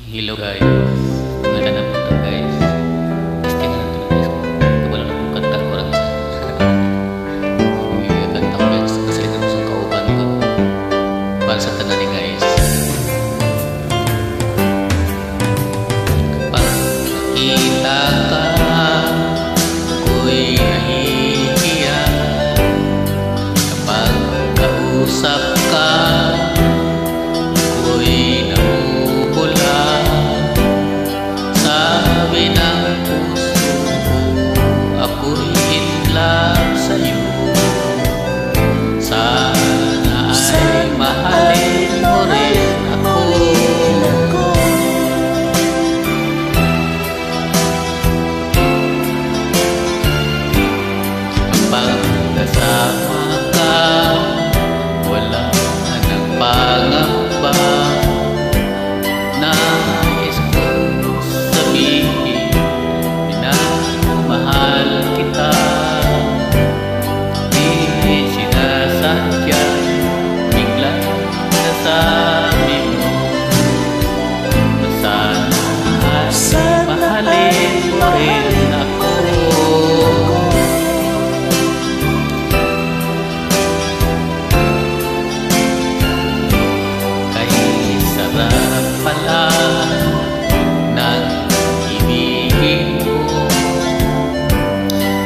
Hello guys, ngana na po guys. Testing na ito guys. Wala na kong kanta ko lang sa kanta ko guys. Kasi lang sa kauban ko para sa tanan ni guys. Kapag nakita ka, ako'y nahihiya. Kapag kausap ka,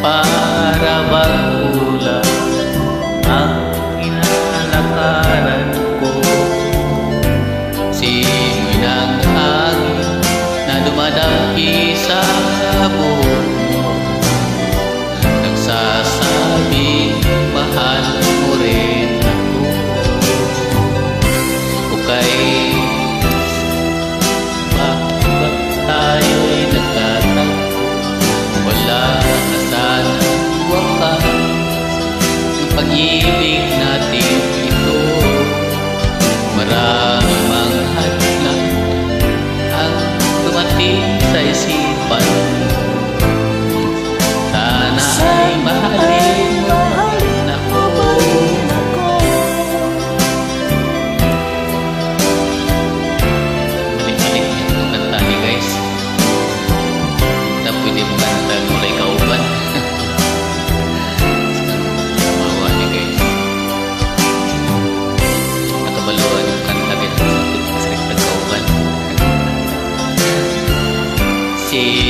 para bang ulan ang inalakaran ko. Simoy ng hangin na dumadampi sa buhok mo, nagsasabing mahal mo rin ako. Okay, bakit tayo'y nagtatagpo? Wala na sana wakas ang pag-ibig natin ito. Marami mang hadlang ang dumating sa isipan. Sana ay mahalin mo rin ako. Balik-balik yung kanta ni guys. Na pwede mo kanta mulai kauban. Mawa niya guys. Nakabaluan yung kanta guys. Sa kauban. Si